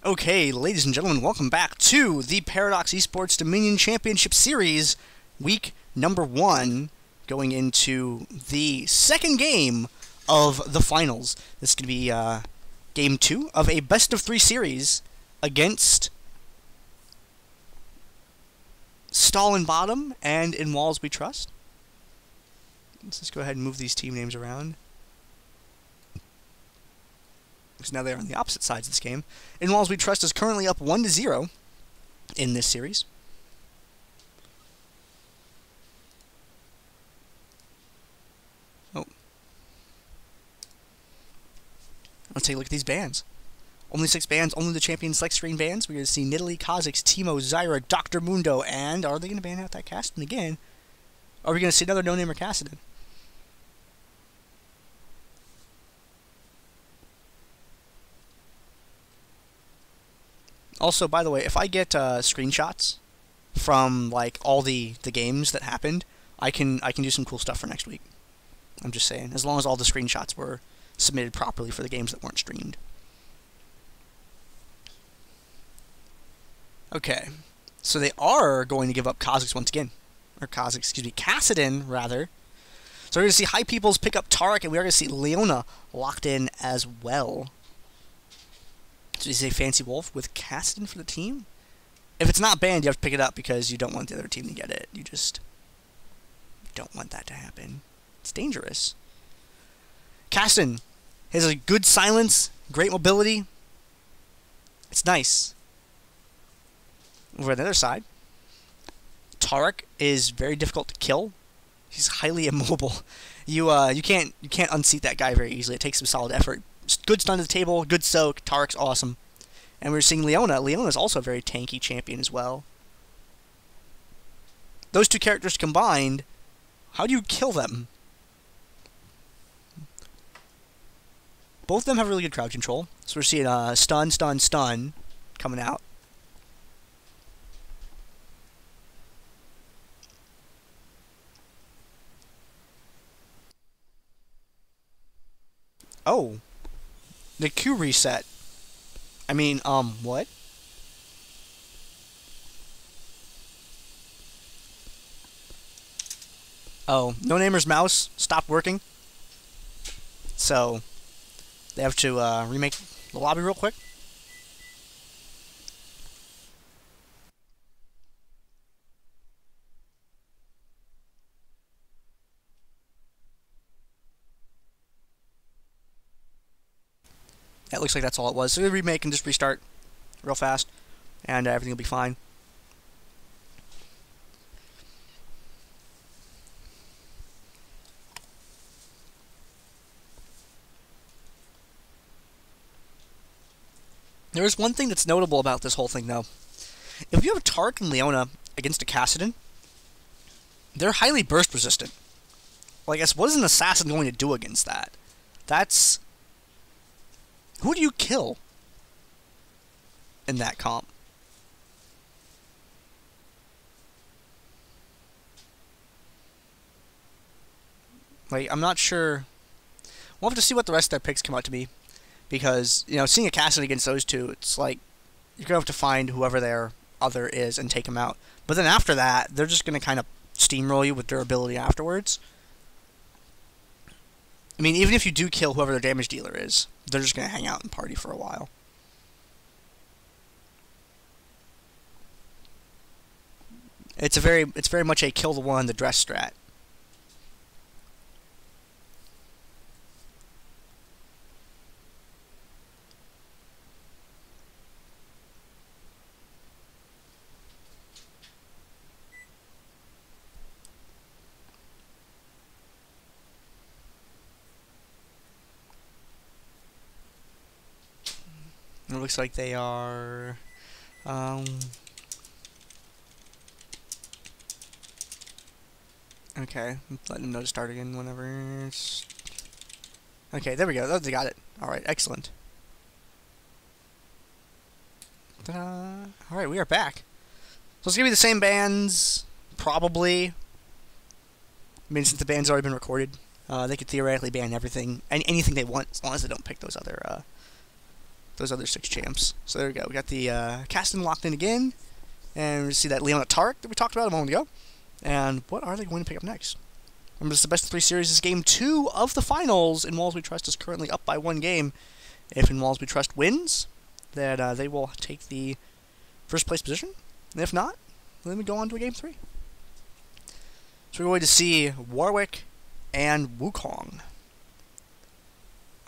Okay, ladies and gentlemen, welcome back to the Paradox Esports Dominion Championship Series, week number 1, going into the second game of the finals. This is going to be game 2 of a best-of-3 series against Stall and Bottom and In Walls We Trust. Let's just go ahead and move these team names around. Because now they're on the opposite sides of this game. In Walls We Trust is currently up 1-0 in this series. Oh. Let's take a look at these bands. Only 6 bands, only the champion select screen bands. We're going to see Nidalee, Kha'Zix, Teemo, Zyra, Dr. Mundo, and are they going to ban out that Kassadin again? Are we going to see another no-namer Kassadin? Also, by the way, if I get screenshots from like all the games that happened, I can do some cool stuff for next week. I'm just saying, as long as all the screenshots were submitted properly for the games that weren't streamed. Okay, so they are going to give up Kha'Zix once again, or Kha'Zix, excuse me, Kassadin rather. So we're going to see High Peoples pick up Taric, and we are going to see Leona locked in as well. So is a Fancy Wolf with Kassadin for the team? If it's not banned, you have to pick it up because you don't want the other team to get it. You just don't want that to happen. It's dangerous. Kassadin has a good silence, great mobility. It's nice. Over on the other side, Taric is very difficult to kill. He's highly immobile. You can't unseat that guy very easily. It takes some solid effort. Good stun to the table, good soak. Taric's awesome. And we're seeing Leona. Leona's also a very tanky champion as well. Those two characters combined, how do you kill them? Both of them have really good crowd control. So we're seeing stun, stun, stun coming out. Oh. The Q reset. I mean, what? Oh, No-Namer's mouse stopped working. So, they have to remake the lobby real quick. It looks like that's all it was. So we remake and just restart real fast, and everything will be fine. There is one thing that's notable about this whole thing, though. If you have Taric and Leona against a Kassadin, they're highly burst resistant. Well, I guess, what is an assassin going to do against that? That's... Who do you kill in that comp? Like, I'm not sure. We'll have to see what the rest of their picks come out to be. Because, you know, seeing a Kassadin against those two, it's like, you're going to have to find whoever their other is and take them out. But then after that, they're just going to kind of steamroll you with durability afterwards. I mean, even if you do kill whoever their damage dealer is, they're just going to hang out and party for a while. It's very much a kill the one, the dress strat. It looks like they are... Okay, letting them know to start again whenever it's... Okay, there we go. They got it. Alright, excellent. Ta-da! Alright, we are back. So it's going to be the same bands, probably. I mean, since the band's already been recorded, they could theoretically ban everything, anything they want, as long as they don't pick those other those other 6 champs. So there we go. We got the Kassadin locked in again. And we see that Leona Taric that we talked about a moment ago. And what are they going to pick up next? Remember, this is the best of 3 series. This is game 2 of the finals. In Walls We Trust is currently up by 1 game. If In Walls We Trust wins, then they will take the first place position. And if not, then we go on to a game 3. So we're going to see Warwick and Wukong.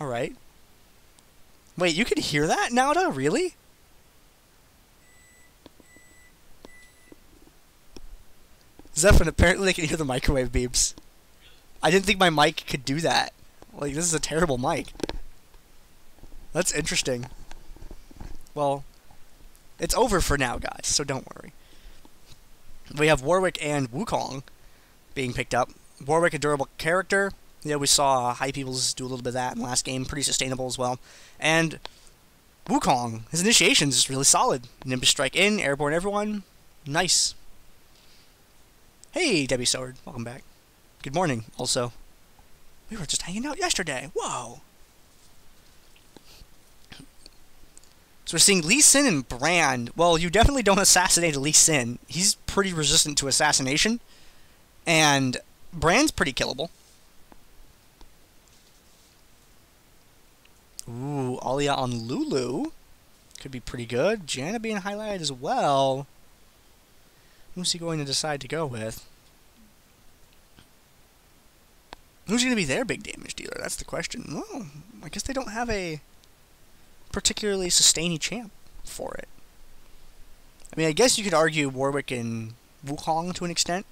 Alright. Wait, you can hear that, Nauta? Really? Zephyr, apparently they can hear the microwave beeps. I didn't think my mic could do that. Like, this is a terrible mic. That's interesting. Well, it's over for now, guys, so don't worry. We have Warwick and Wukong being picked up. Warwick, a durable character. Yeah, we saw High Peoples do a little bit of that in the last game. Pretty sustainable as well. And Wukong, his initiation is just really solid. Nimbus Strike in, airborne everyone. Nice. Hey, Debbie Soward. Welcome back. Good morning, also. We were just hanging out yesterday. Whoa. So we're seeing Lee Sin and Brand. Well, you definitely don't assassinate Lee Sin. He's pretty resistant to assassination. And Brand's pretty killable. Ooh, Alia on Lulu. Could be pretty good. Janna being highlighted as well. Who's he going to decide to go with? Who's going to be their big damage dealer? That's the question. Well, I guess they don't have a particularly sustaining champ for it. I mean, I guess you could argue Warwick and Wukong to an extent.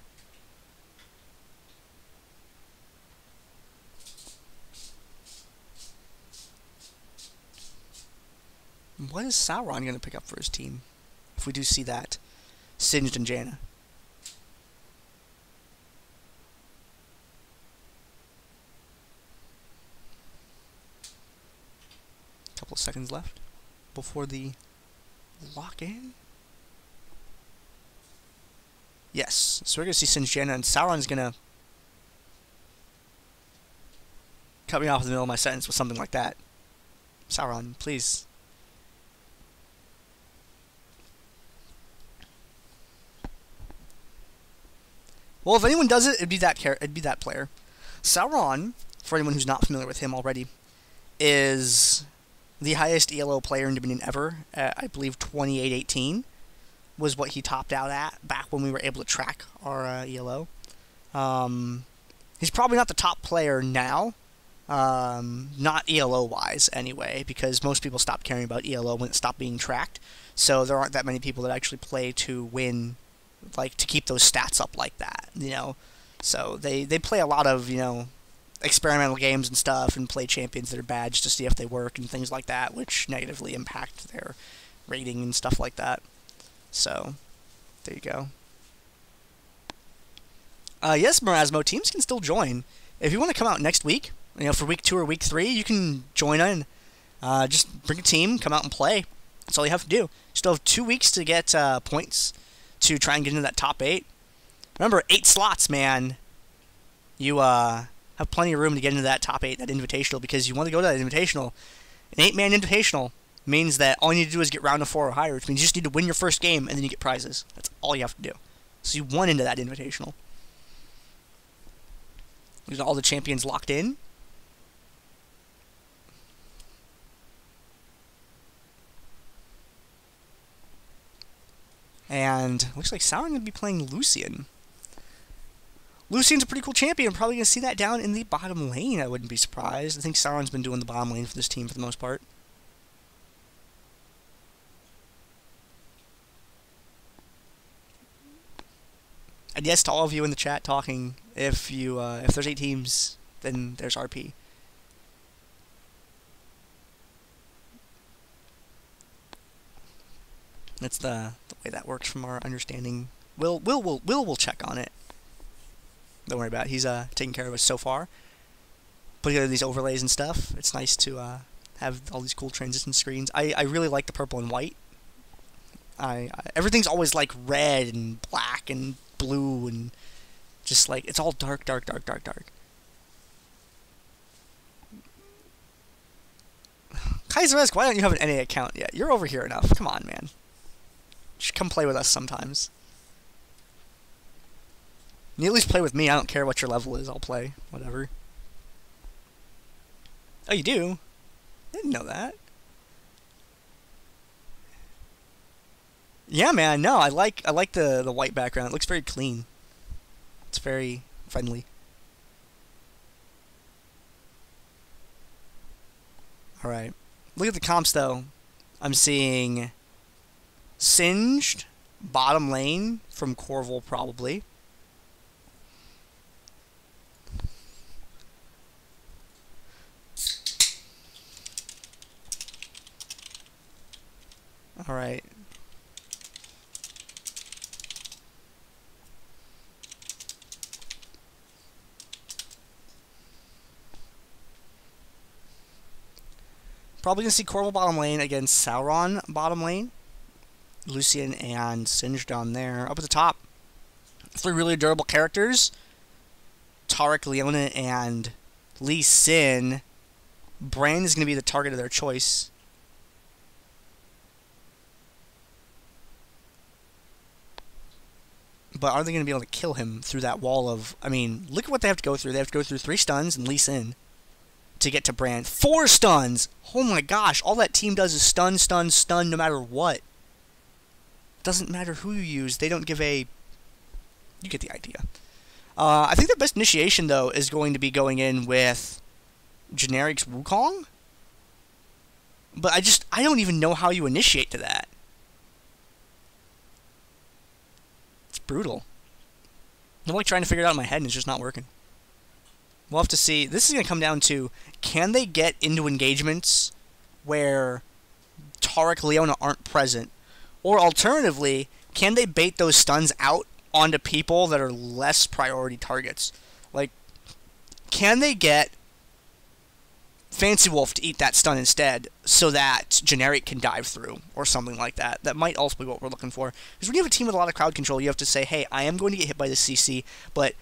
What is Sauron going to pick up for his team? If we do see that. Singed and Janna. Couple of seconds left before the lock-in. Yes, so we're going to see Singed Janna, and Sauron's going to cut me off in the middle of my sentence with something like that. Sauron, please. Well, if anyone does it, it'd be that player. Sauron, for anyone who's not familiar with him already, is the highest ELO player in Dominion ever. I believe 2818 was what he topped out at back when we were able to track our ELO. He's probably not the top player now, not ELO-wise anyway, because most people stopped caring about ELO when it stopped being tracked. So there aren't that many people that actually play to win, like, to keep those stats up like that, you know. So they play a lot of, you know, experimental games and stuff, and play champions that are bad just to see if they work and things like that, which negatively impact their rating and stuff like that. So, there you go. Yes, Marasmo, teams can still join. If you want to come out next week, you know, for week 2 or week 3, you can join in. Just bring a team, come out and play. That's all you have to do. You still have 2 weeks to get points to try and get into that top 8. Remember, 8 slots, man. You have plenty of room to get into that top 8, that invitational, because you want to go to that invitational. An 8-man invitational means that all you need to do is get round of 4 or higher, which means you just need to win your first game, and then you get prizes. That's all you have to do. So you won into that invitational. We got all the champions locked in. And looks like Sauron going to be playing Lucian. Lucian's a pretty cool champion. Probably going to see that down in the bottom lane. I wouldn't be surprised. I think Sauron's been doing the bottom lane for this team for the most part. And yes, to all of you in the chat talking, if there's 8 teams, then there's RP. That's the way that works from our understanding. Will will check on it. Don't worry about it. He's taking care of us so far. Putting together these overlays and stuff. It's nice to have all these cool transition screens. I really like the purple and white. Everything's always like red and black and blue and just like it's all dark. Kaiseresk, why don't you have an NA account yet? You're over here enough. Come on, man. Just come play with us sometimes. You at least play with me. I don't care what your level is. I'll play. Whatever. Oh, you do? I didn't know that. Yeah, man. No, I like the white background. It looks very clean. It's very friendly. All right. Look at the comps, though. I'm seeing Singed, bottom lane from Corvul, probably. All right. Probably going to see Corvul bottom lane against Sauron bottom lane. Lucian and Singed down there. Up at the top, 3 really durable characters. Taric, Leona, and Lee Sin. Brand is going to be the target of their choice. But are they going to be able to kill him through that wall of... I mean, look at what they have to go through. They have to go through 3 stuns and Lee Sin to get to Brand. 4 stuns! Oh my gosh, all that team does is stun, stun, stun no matter what. Doesn't matter who you use. They don't give a... You get the idea. I think the best initiation, though, is going to be going in with Generic's Wukong. But I don't even know how you initiate to that. It's brutal. I'm like trying to figure it out in my head and it's just not working. We'll have to see. This is going to come down to, can they get into engagements where Taric, Leona aren't present? Or alternatively, can they bait those stuns out onto people that are less priority targets? Like, can they get Fancy Wolf to eat that stun instead so that Generic can dive through or something like that? That might also be what we're looking for. Because when you have a team with a lot of crowd control, you have to say, hey, I am going to get hit by the CC, but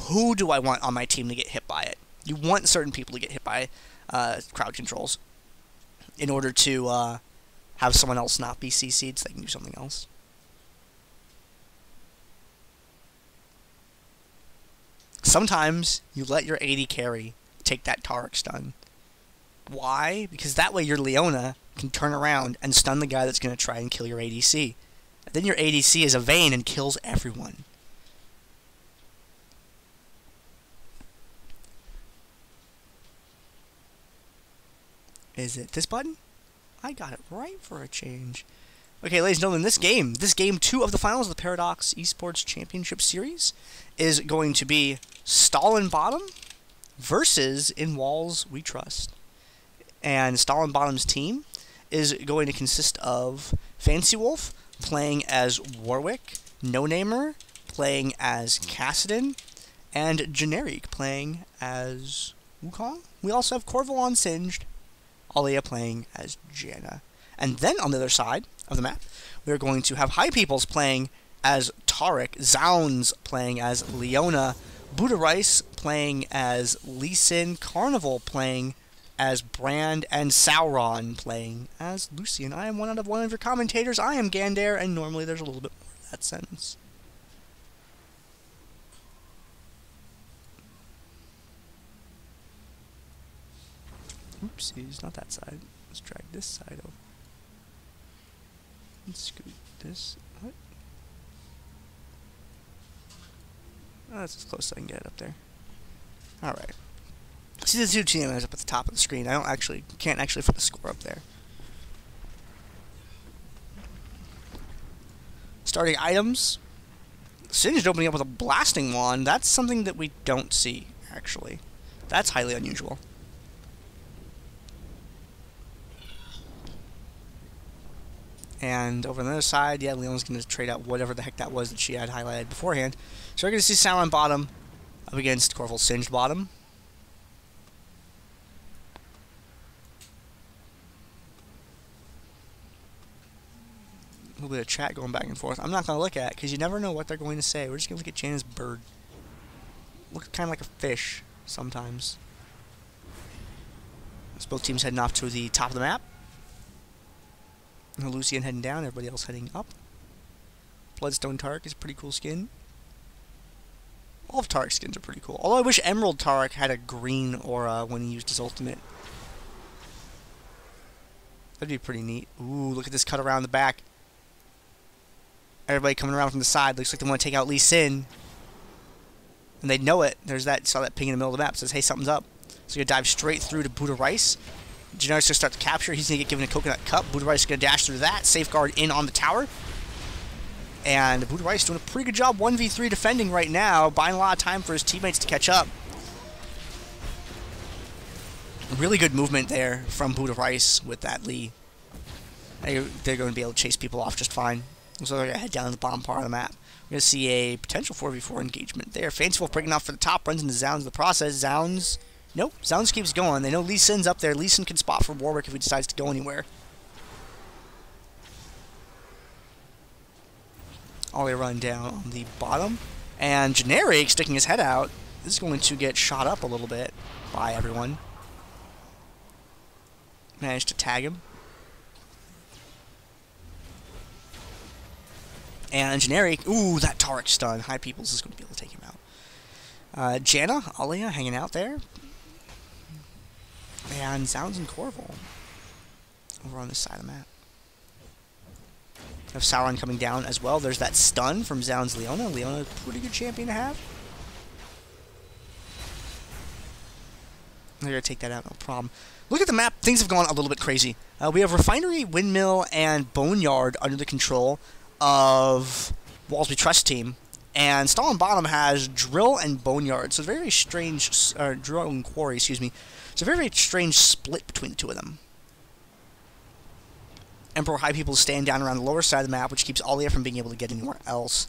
who do I want on my team to get hit by it? You want certain people to get hit by crowd controls in order to have someone else not be CC'd so they can do something else. Sometimes you let your AD carry take that Taric stun. Why? Because that way your Leona can turn around and stun the guy that's going to try and kill your ADC. And then your ADC is a Vayne and kills everyone. Is it this button? I got it right for a change. Okay, ladies and gentlemen, this game 2 of the finals of the Paradox Esports Championship Series is going to be Stalin Bottom versus In Walls We Trust. And Stalin Bottom's team is going to consist of Fancy Wolf playing as Warwick, No Namer playing as Kassadin, and Generic playing as Wukong. We also have Corvul on Singed, Alia playing as Janna. And then on the other side of the map, we're going to have High Peoples playing as Taric, Zounds playing as Leona, Buddha Rice playing as Lee Sin, Carnival playing as Brand, and Sauron playing as Lucian. I am one of your commentators. I am Gander, and normally there's a little bit more to that sentence. Oopsies, not that side. Let's drag this side over. Let's scoot this. What? Oh, that's as close as I can get it up there. Alright. See the 2 teams up at the top of the screen. I can't actually put the score up there. Starting items. Singed opening up with a blasting wand. That's something that we don't see, actually. That's highly unusual. And over on the other side, yeah, Leona's going to trade out whatever the heck that was that she had highlighted beforehand. So we're going to see Sauron bottom up against Corvul Singed bottom. A little bit of chat going back and forth. I'm not going to look at it because you never know what they're going to say. We're just going to look at Janna's bird. Looks kind of like a fish sometimes. So both teams heading off to the top of the map. Lucian heading down, everybody else heading up. Bloodstone Taric is a pretty cool skin. All of Taric's skins are pretty cool. Although I wish Emerald Taric had a green aura when he used his ultimate. That'd be pretty neat. Ooh, look at this cut around the back. Everybody coming around from the side. Looks like they want to take out Lee Sin. And they know it. There's that, saw that ping in the middle of the map. Says, hey, something's up. So you're going to dive straight through to Buddha Rice. Generic's going to start to capture. He's going to get given a coconut cup. Buddha Rice is going to dash through that. Safeguard in on the tower. And Buddha Rice doing a pretty good job 1v3 defending right now. Buying a lot of time for his teammates to catch up. Really good movement there from Buddha Rice with that Lee. They're going to be able to chase people off just fine. So they're going to head down to the bottom part of the map. We're going to see a potential 4v4 engagement there. Fancy Wolf breaking off for the top, runs into Zounds in the process. Zounds, nope, Zounds keeps going. They know Lee Sin's up there. Lee Sin can spot for Warwick if he decides to go anywhere. Ollie run down on the bottom. And Generic, sticking his head out, is going to get shot up a little bit by everyone. Managed to tag him. And Generic, ooh, that Taric stun. High Peoples is going to be able to take him out. Janna, Alia hanging out there. And Zounds and Corval over on this side of the map. Have Sauron coming down as well. There's that stun from Zounds Leona. Leona, pretty good champion to have. They're going to take that out, no problem. Look at the map. Things have gone a little bit crazy. We have Refinery, Windmill, and Boneyard under the control of Walsby Trust team. And Stalin Bottom has Drill and Boneyard. So it's a very strange... Drill and Quarry, excuse me. It's a very, very strange split between the two of them. Emperor High People staying down around the lower side of the map, which keeps Alia from being able to get anywhere else.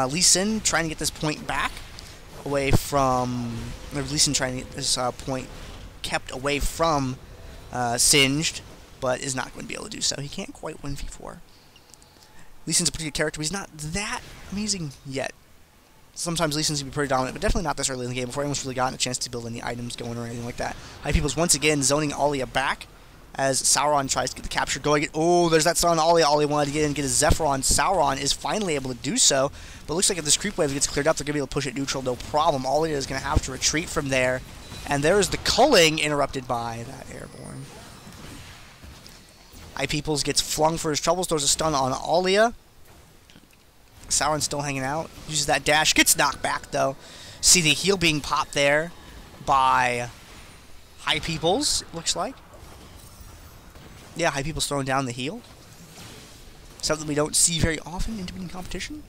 Lee Sin trying to get this point back away from... Lee Sin trying to get this point kept away from Singed, but is not going to be able to do so. He can't quite 1v4. Lee Sin's a pretty good character, but he's not that amazing yet. Sometimes Lee Sin's going to be pretty dominant, but definitely not this early in the game before anyone's really gotten a chance to build any items going or anything like that. High People's once again zoning Alia back as Sauron tries to get the capture going. Oh, there's that stun on Alia. Alia wanted to get in and get his Zephyr on. Sauron is finally able to do so, but it looks like if this creep wave gets cleared up, they're going to be able to push it neutral, no problem. Alia is going to have to retreat from there, and there's the culling interrupted by that airborne. High Peoples gets flung for his troubles, throws a stun on Alia. Sauron's still hanging out, uses that dash, gets knocked back though. See the heal being popped there by High Peoples, it looks like. Yeah, High People's throwing down the heal. Something we don't see very often in Dominion competition.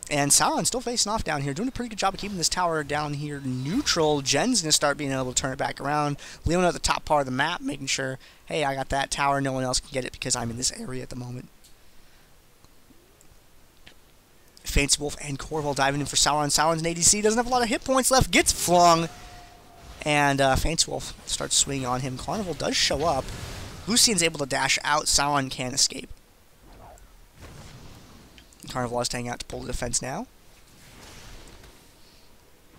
And Sauron's still facing off down here, doing a pretty good job of keeping this tower down here neutral. Jen's going to start being able to turn it back around. Leona at the top part of the map, making sure, hey, I got that tower, no one else can get it because I'm in this area at the moment. Fancy Wolf and Corval diving in for Sauron. Sauron's an ADC, doesn't have a lot of hit points left, gets flung. And Fancy Wolf starts swinging on him. Carnival does show up. Lucian's able to dash out. Sauron can't escape. Carnival is staying out to pull the defense now.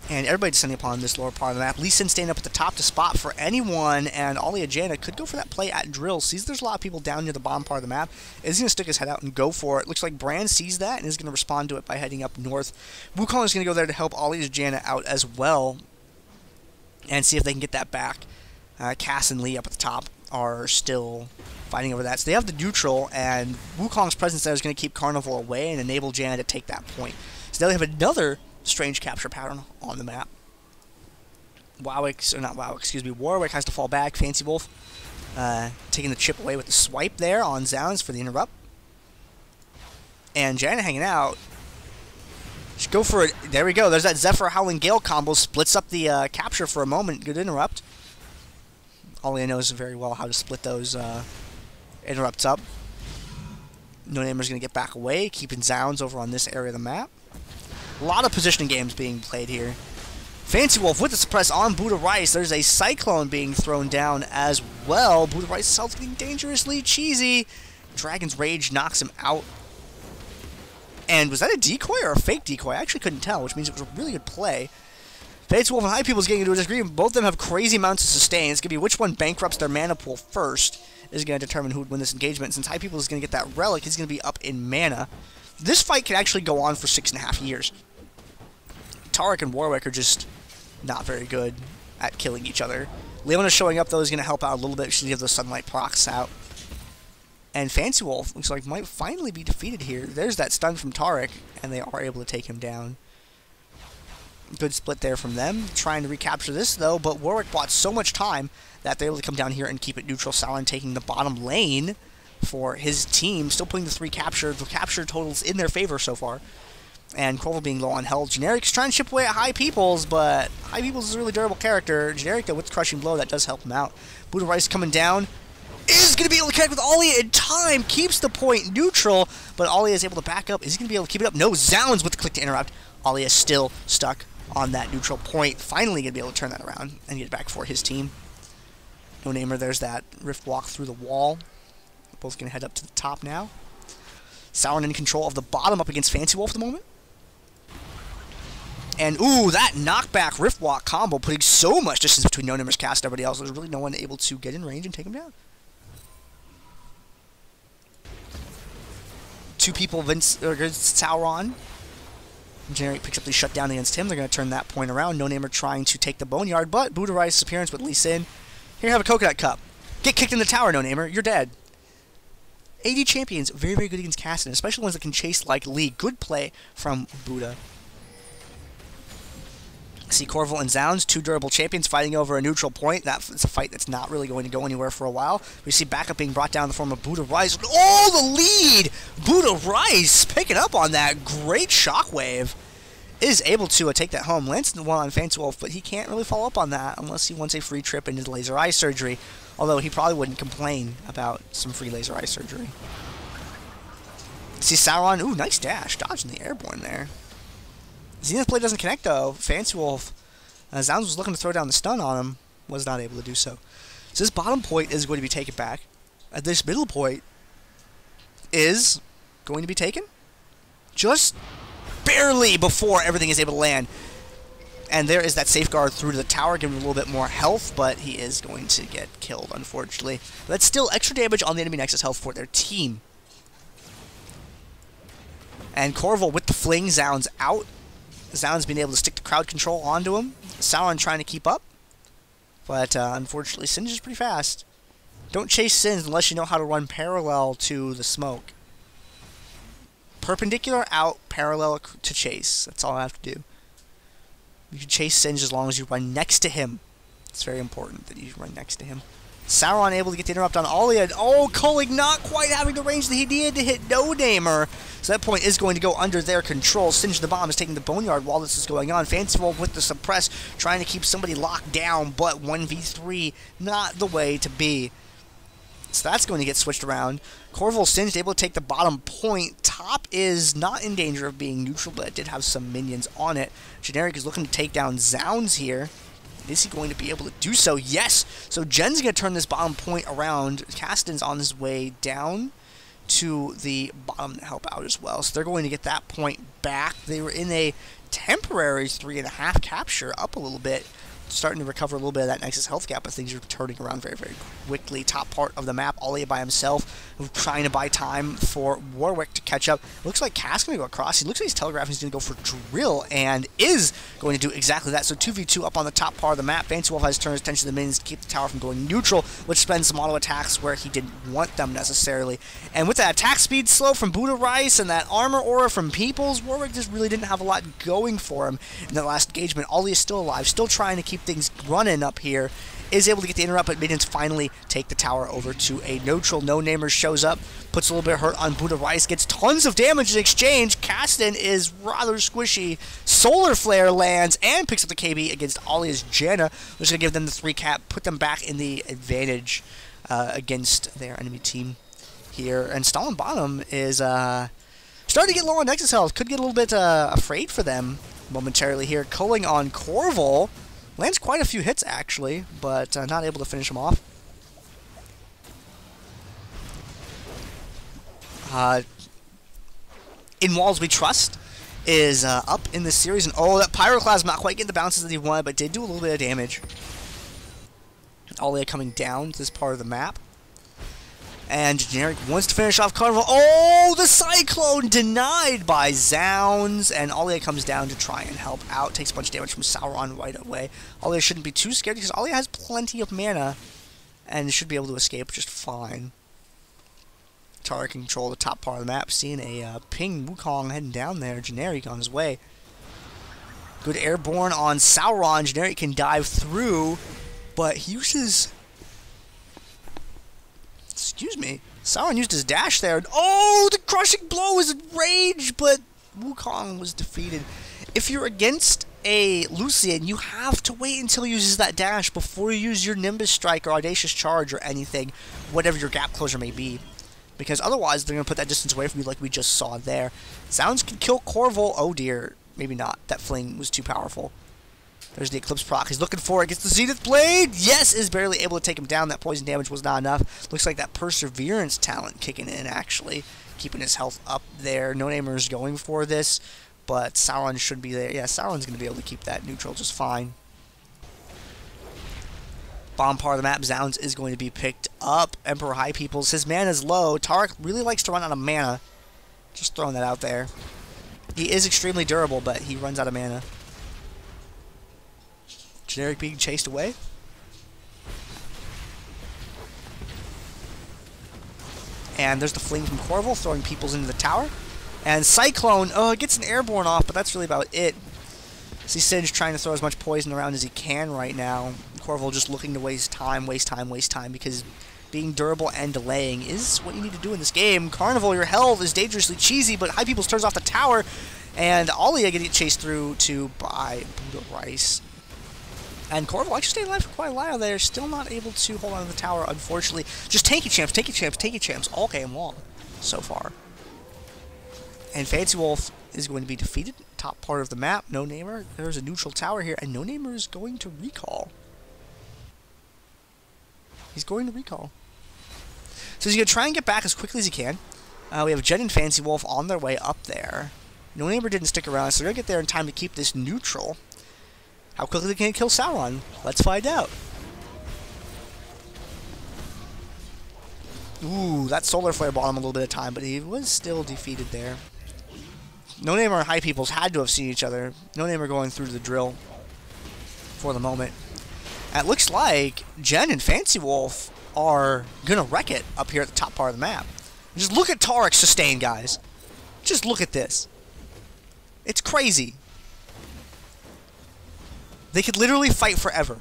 And everybody descending upon this lower part of the map. Lee Sin staying up at the top to spot for anyone. And Alia Janna could go for that play at Drill. Sees there's a lot of people down near the bottom part of the map. Is going to stick his head out and go for it. Looks like Brand sees that and is going to respond to it by heading up north. Wukong is going to go there to help Alia Janna out as well. And see if they can get that back. Cass and Lee up at the top are still fighting over that. So they have the neutral, and Wukong's presence there is going to keep Carnival away and enable Janna to take that point. So now they have another strange capture pattern on the map. Warwick has to fall back. Fancy Wolf taking the chip away with the swipe there on Zounds for the interrupt. And Janna hanging out. Just go for it. There we go. There's that Zephyr Howling Gale combo. Splits up the capture for a moment. Good interrupt. Alia knows very well how to split those interrupts up. No Namer's going to get back away, keeping Zounds over on this area of the map. A lot of positioning games being played here. Fancy Wolf with the suppress on Buddha Rice. There's a Cyclone being thrown down as well. Buddha Rice is getting dangerously cheesy. Dragon's Rage knocks him out. And was that a decoy or a fake decoy? I actually couldn't tell, which means it was a really good play. Fates Wolf and High People's getting into a disagreement. Both of them have crazy amounts of sustain. It's going to be which one bankrupts their mana pool first is going to determine who would win this engagement. Since High People is going to get that relic, he's going to be up in mana. This fight can actually go on for 6.5 years. Taric and Warwick are just not very good at killing each other. Leona showing up, though, is going to help out a little bit. She's going to give those Sunlight procs out. And Fancy Wolf looks like might finally be defeated here. There's that stun from Taric, and they are able to take him down. Good split there from them. Trying to recapture this, though, but Warwick bought so much time that they're able to come down here and keep it neutral. Sauron taking the bottom lane for his team, still putting the capture totals in their favor so far. And Corval being low on health. Generic's trying to chip away at High Peoples, but High Peoples is a really durable character. Generic, though, with Crushing Blow, that does help him out. Buddha Rice coming down. Is going to be able to connect with Alia in time. Keeps the point neutral, but Alia is able to back up. Is he going to be able to keep it up? No, Zounds with the click to interrupt. Alia is still stuck on that neutral point. Finally going to be able to turn that around and get it back for his team. No Namer, there's that Rift Walk through the wall. Both going to head up to the top now. Sauron in control of the bottom up against Fancy Wolf at the moment. And, ooh, that knockback Rift Walk combo, putting so much distance between No Namer's cast and everybody else. There's really no one able to get in range and take him down. Two people against Sauron. Generic picks up the shutdown against him. They're going to turn that point around. No Namer trying to take the Boneyard, but Buddha Rice's appearance with Lee Sin. Here, have a Coconut Cup. Get kicked in the tower, No Namer. You're dead. AD champions, very, very good against Kassadin, especially ones that can chase like Lee. Good play from Buddha. See Corval and Zounds, two durable champions fighting over a neutral point. That's a fight that's not really going to go anywhere for a while. We see backup being brought down in the form of Buddha Rice. Oh, the lead! Buddha Rice picking up on that. Great shockwave. Is able to take that home. Lands the one on Fancy Wolf, but he can't really follow up on that unless he wants a free trip into laser eye surgery. Although he probably wouldn't complain about some free laser eye surgery. See Sauron. Ooh, nice dash. Dodging the airborne there. Zenith Blade doesn't connect, though. Fancy Wolf, Zounds was looking to throw down the stun on him, was not able to do so. So this bottom point is going to be taken back. This middle point is going to be taken just barely before everything is able to land. And there is that safeguard through to the tower, giving him a little bit more health, but he is going to get killed, unfortunately. But that's still extra damage on the enemy Nexus health for their team. And Corval with the fling, Zounds out. Zounds being able to stick the crowd control onto him. Sauron trying to keep up. But unfortunately, Singe is pretty fast. Don't chase Sins unless you know how to run parallel to the smoke. Perpendicular out, parallel to chase. That's all I have to do. You can chase Singe as long as you run next to him. It's very important that you run next to him. Sauron able to get the interrupt on Alia. Oh, Kulling not quite having the range that he needed to hit No Namer. So that point is going to go under their control. Singe the Bomb is taking the Boneyard while this is going on. Fancy Wolf with the Suppress, trying to keep somebody locked down, but 1v3, not the way to be. So that's going to get switched around. Corval Singed able to take the bottom point. Top is not in danger of being neutral, but it did have some minions on it. Generic is looking to take down Zounds here. Is he going to be able to do so? Yes! So Jen's going to turn this bottom point around. Kassadin's on his way down to the bottom to help out as well. So they're going to get that point back. They were in a temporary 3.5 capture, up a little bit. Starting to recover a little bit of that Nexus health gap, but things are turning around very, very quickly. Top part of the map, Alia by himself, trying to buy time for Warwick to catch up. Looks like Cass going to go across. He looks like he's telegraphing he's going to go for Drill, and is going to do exactly that. So 2v2 up on the top part of the map. Fancy Wolf has turned his attention to the minions to keep the tower from going neutral, which spends some auto attacks where he didn't want them necessarily. And with that attack speed slow from Buddha Rice and that armor aura from Peoples, Warwick just really didn't have a lot going for him in that last engagement. Alia is still alive, still trying to keep things running up here, is able to get the interrupt, but minions finally take the tower over to a neutral. No Namer shows up, puts a little bit of hurt on Buddha Rice, gets tons of damage in exchange. Kassadin is rather squishy. Solar Flare lands and picks up the KB against Alia's Janna, which is going to give them the 3 cap, put them back in the advantage against their enemy team here. And Stalin Bottom is starting to get low on Nexus health. Could get a little bit afraid for them momentarily here. Culling on Corval. Lands quite a few hits, actually, but not able to finish him off. In Walls We Trust is up in this series. And oh, that Pyroclast not quite getting the bounces that he wanted, but did do a little bit of damage. Alia coming down to this part of the map. And Generic wants to finish off Carnival. Oh, the Cyclone denied by Zounds. And Alia comes down to try and help out. Takes a bunch of damage from Sauron right away. Alia shouldn't be too scared because Alia has plenty of mana. And should be able to escape just fine. Tara can control the top part of the map. Seeing a ping Wukong heading down there. Generic on his way. Good airborne on Sauron. Generic can dive through. But he uses... Excuse me. Sauron used his dash there. Oh, the crushing blow is rage, but Wukong was defeated. If you're against a Lucian, you have to wait until he uses that dash before you use your Nimbus Strike or Audacious Charge or anything, whatever your gap closure may be. Because otherwise, they're going to put that distance away from you like we just saw there. Zounds can kill Corval. Oh dear. Maybe not. That fling was too powerful. There's the Eclipse proc. He's looking for it. Gets the Zenith Blade. Yes, is barely able to take him down. That poison damage was not enough. Looks like that Perseverance talent kicking in, actually. Keeping his health up there. No Namer is going for this, but Sauron should be there. Yeah, Sauron's going to be able to keep that neutral just fine. Bottom part of the map, Zounds is going to be picked up. Emperor High Peoples. His mana's low. Taric really likes to run out of mana. Just throwing that out there. He is extremely durable, but he runs out of mana. Generic being chased away. And there's the fling from Corval, throwing peoples into the tower. And Cyclone, oh, it gets an airborne off, but that's really about it. See Singe trying to throw as much poison around as he can right now. Corval just looking to waste time, because being durable and delaying is what you need to do in this game. Carnival, your health is dangerously cheesy, but High Peoples turns off the tower, and Alia getting chased through by Buddha Rice. And Corval actually stayed alive for quite a while there. Still not able to hold on to the tower, unfortunately. Just tanky champs all game long so far. And Fancy Wolf is going to be defeated. Top part of the map. No Namer. There's a neutral tower here. And No Namer is going to recall. He's going to recall. So he's going to try and get back as quickly as he can. We have Jen and Fancy Wolf on their way up there. No Namer didn't stick around, so they're going to get there in time to keep this neutral. How quickly can he kill Sauron? Let's find out. Ooh, that Solar Flare bought him a little bit of time, but he was still defeated there. No Namer and High Peoples had to have seen each other. No Namer going through the drill for the moment. And it looks like Jen and Fancy Wolf are going to wreck it up here at the top part of the map. Just look at Taric's sustain, guys. Just look at this. It's crazy. They could literally fight forever.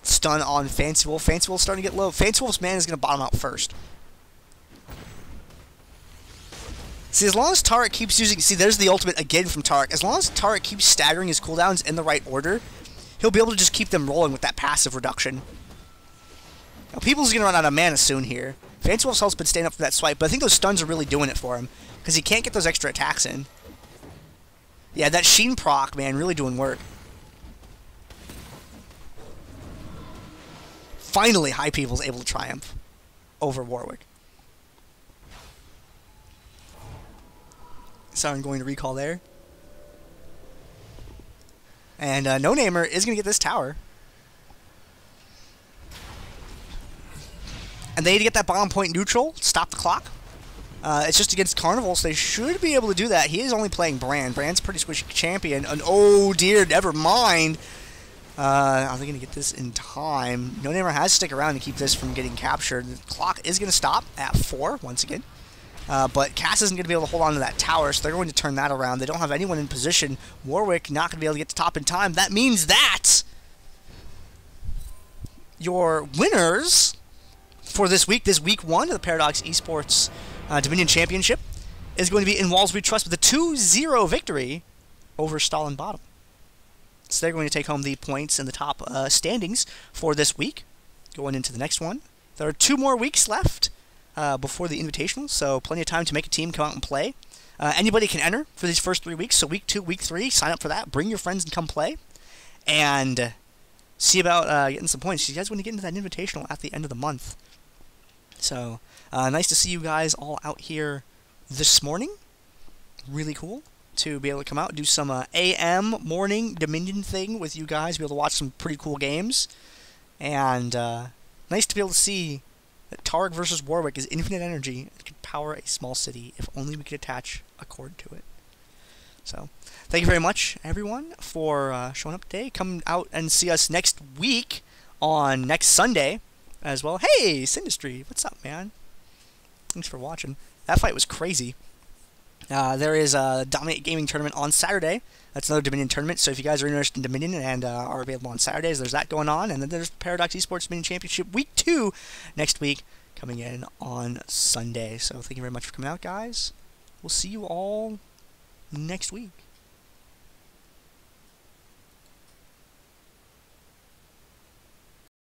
Stun on Fancy Wolf. Fancy Wolf's starting to get low. Fancy Wolf's mana is going to bottom out first. See, as long as Taric keeps using... See, there's the ultimate again from Taric. As long as Taric keeps staggering his cooldowns in the right order, he'll be able to just keep them rolling with that passive reduction. Now, People's going to run out of mana soon here. Fancy Wolf's health's been staying up for that swipe, but I think those stuns are really doing it for him, because he can't get those extra attacks in. Yeah, that Sheen proc, man, really doing work. Finally, High People's able to triumph over Warwick. Sauron going to recall there. And No Namer is going to get this tower. And they need to get that bottom point neutral, stop the clock. It's just against Carnival, so they should be able to do that. He is only playing Brand. Brand's a pretty squishy champion. And oh dear, never mind. Are they going to get this in time? No Namer has to stick around to keep this from getting captured. The clock is going to stop at 4 once again. But Cass isn't going to be able to hold on to that tower, so they're going to turn that around. They don't have anyone in position. Warwick not going to be able to get to top in time. That means that your winners for this week one of the Paradox Esports Dominion Championship, is going to be In Walls We Trust with a 2-0 victory over Stalin Bottom. So they're going to take home the points in the top standings for this week, going into the next one. There are 2 more weeks left before the Invitational, so plenty of time to make a team, come out and play. Anybody can enter for these first 3 weeks, so week 2, week 3, sign up for that, bring your friends and come play. And see about getting some points. You guys want to get into that invitational at the end of the month. So, nice to see you guys all out here this morning. Really cool to be able to come out and do some AM morning Dominion thing with you guys, be able to watch some pretty cool games. And nice to be able to see that Targ versus Warwick is infinite energy and can power a small city if only we could attach a cord to it. So, thank you very much, everyone, for showing up today. Come out and see us next week on next Sunday as well. Hey, Sindustry, what's up, man? Thanks for watching. That fight was crazy. There is a Dominate Gaming tournament on Saturday. That's another Dominion tournament, so if you guys are interested in Dominion and are available on Saturdays, there's that going on. And then there's Paradox Esports Dominion Championship Week 2 next week coming in on Sunday. So thank you very much for coming out, guys. We'll see you all next week.